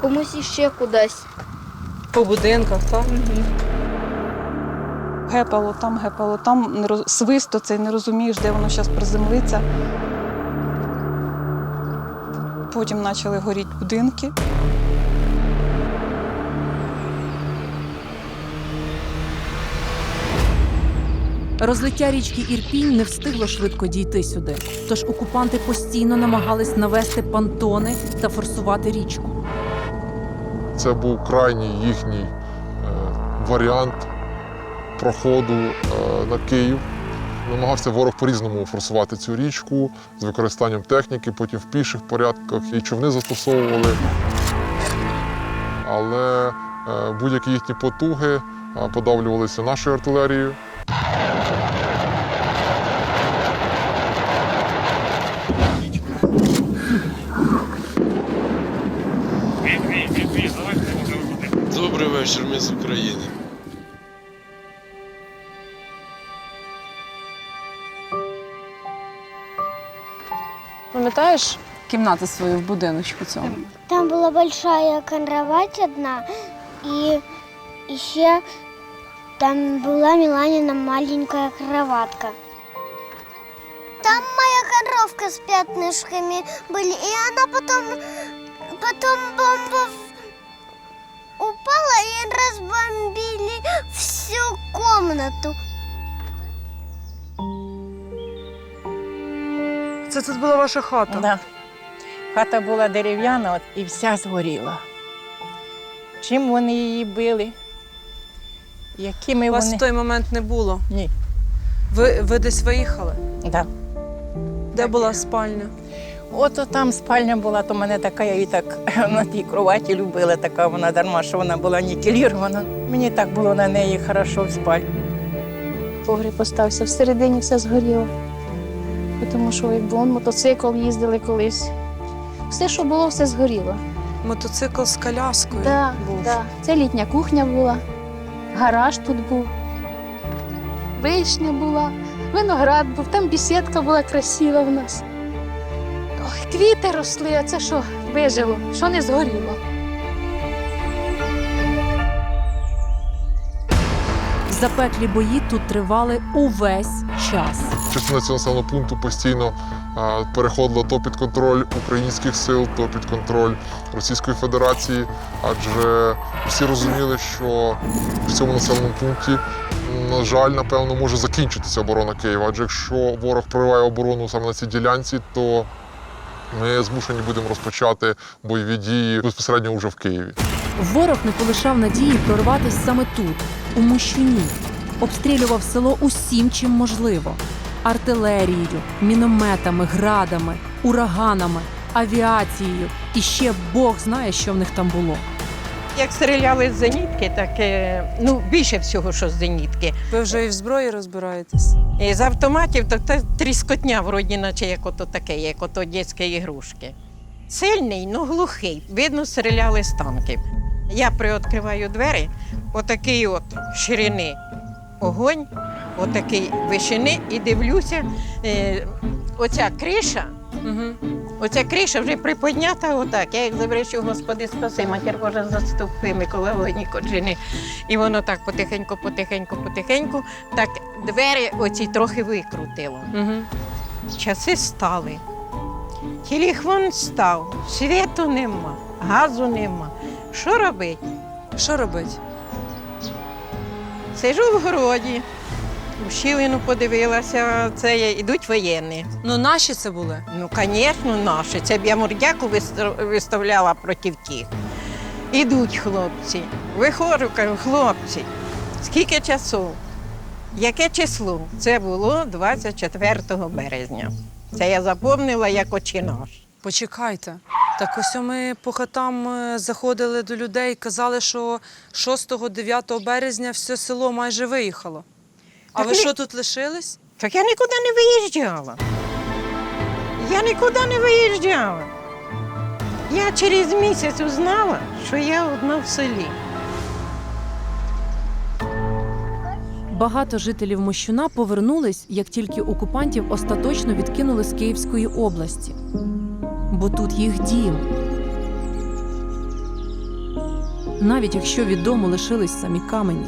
Комусь іще кудись. По будинках, так? Гепало там, свист оцей, не розумієш, де воно зараз приземлиться. Потім почали горіти будинки. Розлиття річки Ірпінь не встигло швидко дійти сюди, тож окупанти постійно намагались навести понтони та форсувати річку. Це був крайній їхній варіант проходу на Київ. Намагався ворог по-різному форсувати цю річку з використанням техніки, потім в піших порядках і човни застосовували. Але будь-які їхні потуги подавлювалися нашою артилерією. Добрий вечір, ми з України. Пам'ятаєш кімнату свою в будиночку цьому? Там была большая кровать одна, и еще там была Миланина маленькая кроватка. Там моя коровка с пятнышками были, и она потом бомба упала и разбомбили всю комнату. Це тут була ваша хата? Да. Хата була дерев'яна і вся згоріла. Чим вони її били? Якими Вас вони... в той момент не було? Ні. Ви десь виїхали? Так. Да. Де була спальня? От там спальня була, то мене така, я її так на тій кроваті любила, така вона дарма, що вона була нікелірована. Мені так було на неї хорошо в спальні. Погріб остався, всередині все згоріло. Тому що як був мотоцикл, їздили колись. Все, що було, все згоріло. Мотоцикл з коляскою був? Так. Це літня кухня була, гараж тут був, вишня була, виноград був, там бесідка була красива в нас. Ой, квіти росли, а це що вижило, що не згоріло. Запеклі бої тут тривали увесь час. Частина цього населеного пункту постійно переходила то під контроль українських сил, то під контроль Російської Федерації, адже всі розуміли, що в цьому населеному пункті, на жаль, напевно, може закінчитися оборона Києва. Адже якщо ворог прориває оборону саме на цій ділянці, то ми змушені будемо розпочати бойові дії безпосередньо вже в Києві. Ворог не полишав надії прорватися саме тут, у Мощуні. Обстрілював село усім, чим можливо. Артилерією, мінометами, градами, ураганами, авіацією. І ще Бог знає, що в них там було. Як стріляли з зенітки, так більше всього, що з зенітки. Ви вже і в зброї розбираєтесь? І з автоматів, то тріскотня, вроді, наче як ото таке, як ото дитячі ігрушки. Сильний, но глухий. Видно, стріляли з танків. Я приоткриваю двері, отакий от ширини огонь, отакий вишини, і дивлюся, оця криша, оця криша вже приподнята отак. Я як завречу, Господи, спаси, матір Божа, заступи, Микола Вогніко-Джини. І воно так потихеньку, так двері оці трохи викрутило. Часи стали. Телефон став, світу нема, газу нема. Що робити? Що робити? Сижу в городі, в щілину подивилася, йдуть воєнні. Ну, наші це були? Ну, звісно, наші. Це б я мордяку виставляла проти тих. Ідуть хлопці. Виходжу, кажу, хлопці, скільки часу? Яке число? Це було 24 березня. Це я запомнила як очі наш. Почекайте. Так ось ми по хатам заходили до людей, казали, що 6-9 березня все село майже виїхало. А ви що, тут лишились? Так я нікуди не виїжджала. Я нікуди не виїжджала. Я через місяць узнала, що я одна в селі. Багато жителів Мощуна повернулись, як тільки окупантів остаточно відкинули з Київської області. Бо тут їх дім. Навіть якщо від дому лишились самі камені.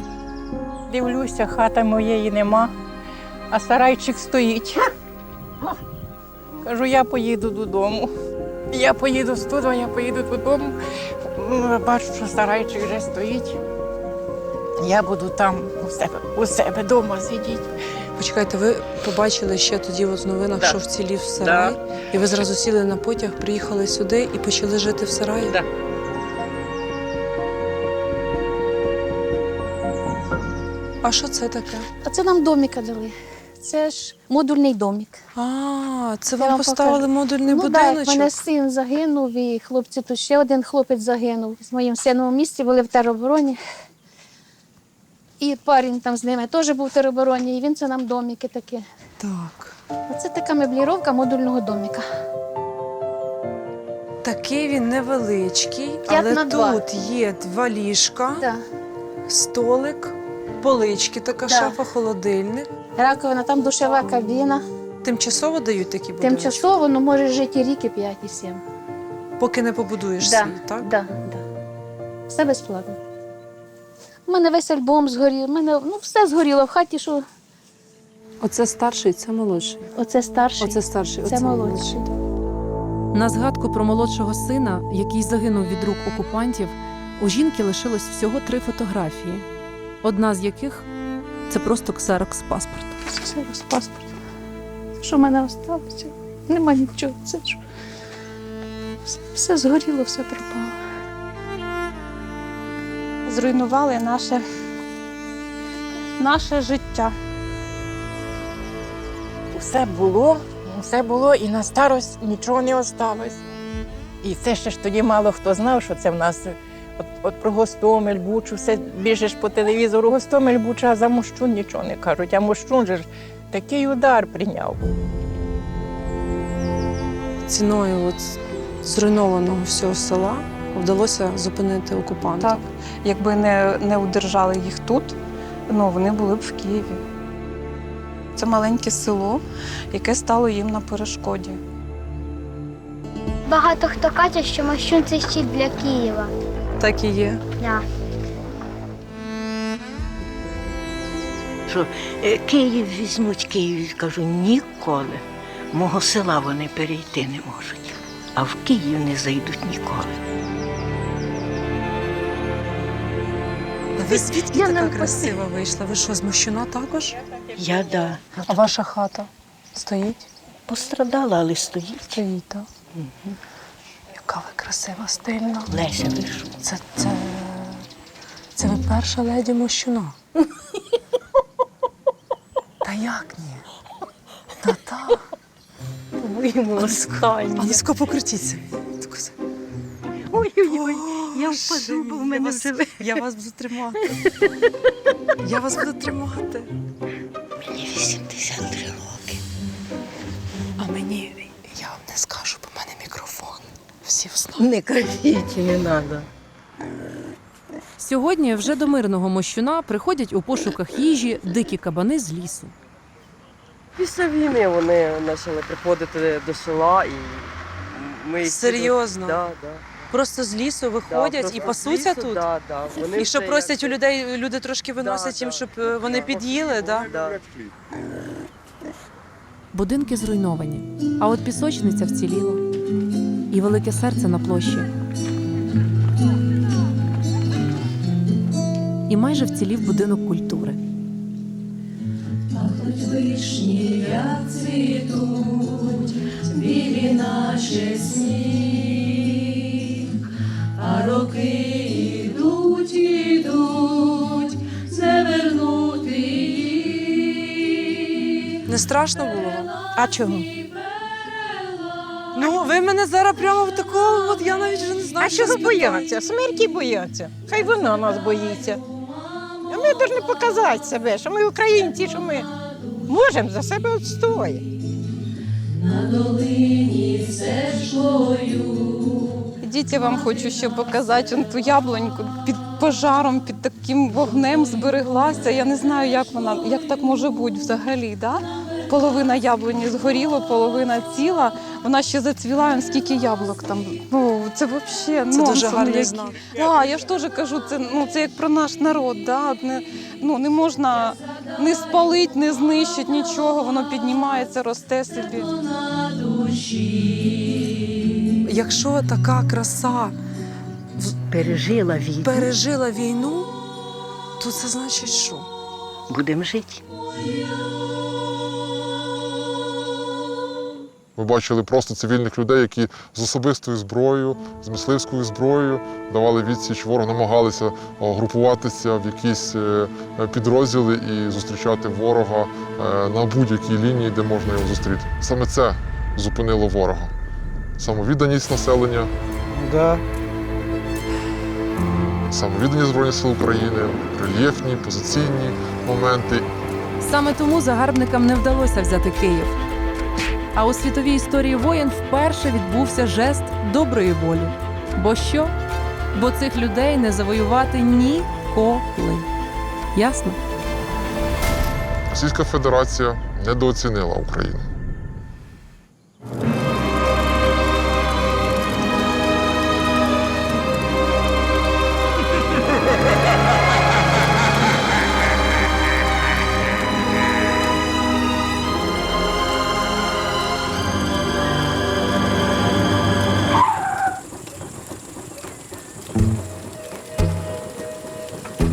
Дивлюся, хата моєї нема, а сарайчик стоїть. Кажу, я поїду додому. Я поїду з туди, я поїду додому. Бачу, що сарайчик вже стоїть. Я буду там у себе вдома сидіти. Почекайте, ви побачили ще тоді в новинах, що вцілів сарай, і ви зразу сіли на потяг, приїхали сюди і почали жити в сараї? Так. А що це таке? А це нам доміка дали. Це ж модульний домік. А, це Я вам поставили покажу. модульний Ну, будиночок? так, в мене син загинув, і хлопці, тут ще один хлопець загинув. З моїм сином у місті були в теробороні. І парень там з ними теж був в теробороні, і він це нам доміки такі. Так. Оце така мебліровка модульного доміка. Такий він невеличкий, 5 але на 2. тут є 2 ліжка, Да. столик, полички, така Да. шафа, холодильник. Раковина, там душова кабіна. Тимчасово дають такі будинки? Тимчасово, ну може жити і рік, і 5, і 7. Поки не побудуєш Да, свій, так? да. Все безплатно. У мене весь альбом згорів, у мене все згоріло в хаті, що. Оце старший, це молодший. Оце старший. Оце старший, Це оце молодший. На згадку про молодшого сина, який загинув від рук окупантів, у жінки лишилось всього 3 фотографії. Одна з яких – це просто ксерокс паспорта. Це з паспорт. Що в мене залишилося? Нема нічого. Це ж все згоріло, все пропало. Зруйнували наше життя. Все було, і на старость нічого не осталось. І це ще ж тоді мало хто знав, що це в нас от про Гостомель, Бучу, все біжиш по телевізору, Гостомель, Буча, а за Мощун нічого не кажуть. А Мощун же ж такий удар прийняв. Ціною зруйнованого всього села вдалося зупинити окупантів. Так, якби не удержали їх тут, вони були б в Києві. Це маленьке село, яке стало їм на перешкоді. Багато хто каже, що Мощун – це щит для Києва. Так і є. Да. Що Київ візьмуть, Київ, кажу, ніколи. Мого села вони перейти не можуть, а в Київ не зайдуть ніколи. Ви звідки така красива вийшла? Ви що, з Мощуна також? Я, да. А ваша хата стоїть? Пострадала, але стоїть. Стоїть, так? Угу. Яка ви красива, стильна. Леся вийшла. Це ви перша леді Мощуна? Та як ні? Та так. По-моєму, останнє. А низько покрутіться. Ой-ой-ой, я впаду, бо в мене все. Я вас буду тримати. Я вас буду тримати. Мені 83 роки. А мені, я вам не скажу, бо в мене мікрофон. Всі взнали. Не кажіть, не треба. Сьогодні вже до мирного Мощуна приходять у пошуках їжі дикі кабани з лісу. Після війни вони почали приходити до села і ми їх... Серйозно? Да. Просто з лісу виходять і пасуться тут? Да. І що просять у людей, люди трошки виносять їм, щоб вони під'їли, так? Да. Будинки зруйновані, а от пісочниця вціліла. І велике серце на площі. І майже вцілів будинок культури. А хоч вишні як цвітуть, білі наче сніг, а роки ідуть, не вернути їх. Не страшно було вам? А чого? Ну, ви мене зараз прямо в такому, от я навіть вже не знаю, А що чого спитати. бояться? Смерті бояться. Хай вона нас боїться. А ми повинні показати себе, що ми українці, що ми можемо за себе відстояти. На долині стежкою. Ідіть, я вам хочу ще показати он ту яблуньку під пожаром, під таким вогнем збереглася. Я не знаю, як так може бути взагалі. Да? Половина яблуні згоріло, половина ціла. Вона ще зацвіла, скільки яблук там. Ну, це взагалі Це дуже гарний знак. Да, я ж теж кажу, це як про наш народ. Да? Не можна не спалити, не знищити нічого, воно піднімається, росте собі. Якщо така краса пережила війну, то це значить що? Будемо жити. Ми бачили просто цивільних людей, які з особистою зброєю, з мисливською зброєю давали відсіч ворогу, намагалися групуватися в якісь підрозділи і зустрічати ворога на будь-якій лінії, де можна його зустріти. Саме це зупинило ворога. Самовідданість населення, самовідданість Збройних сил України, рельєфні, позиційні моменти. Саме тому загарбникам не вдалося взяти Київ. А у світовій історії воєн вперше відбувся жест доброї волі. Бо що? Бо цих людей не завоювати ніколи. Ясно? Російська Федерація недооцінила Україну.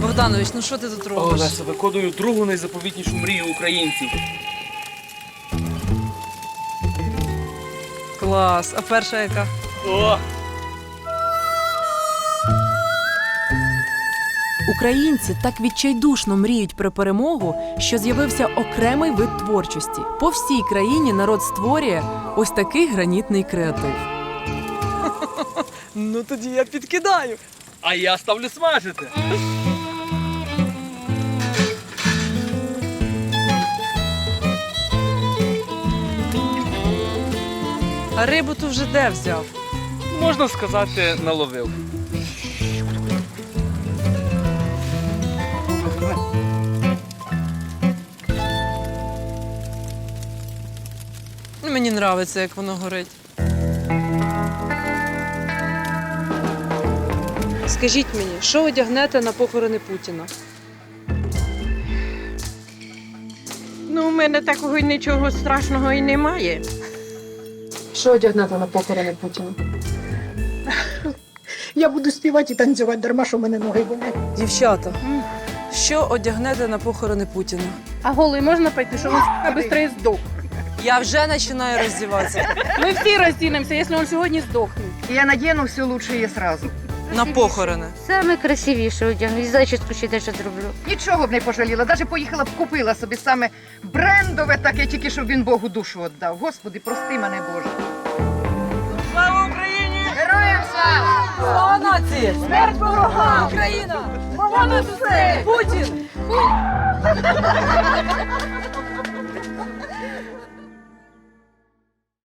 Богданович, ну що ти тут робиш? Олеся, виконую другу найзаповітнішу мрію українців. Клас. А перша яка? О! Українці так відчайдушно мріють про перемогу, що з'явився окремий вид творчості. По всій країні народ створює ось такий гранітний креатив. Ну тоді я підкидаю. А я ставлю смажити. А рибу ту вже де взяв? Можна сказати, наловив. Мені подобається, як воно горить. Скажіть мені, що одягнете на похорони Путіна? Ну, у мене такого нічого страшного і немає. Що одягнете на похорони Путіна? Я буду співати і танцювати, дарма, що в мене ноги болять. Дівчата, що одягнете на похорони Путіна? А голий можна пойти, що він швидше здох? Я вже починаю роздіватися. Ми всі роздінемося, якщо він сьогодні здохне. Я надіну все лучше сразу. На похорони. Саме красивіше одягну. І зачіску ще дещо зроблю. Нічого б не пожаліла, навіть поїхала б купила собі саме брендове таке, тільки щоб він Богу душу віддав. Господи, прости мене, Боже. Слава Україні! Героям слава! Слава нації! Смерть ворогам! Україна! Понад усе! Путін!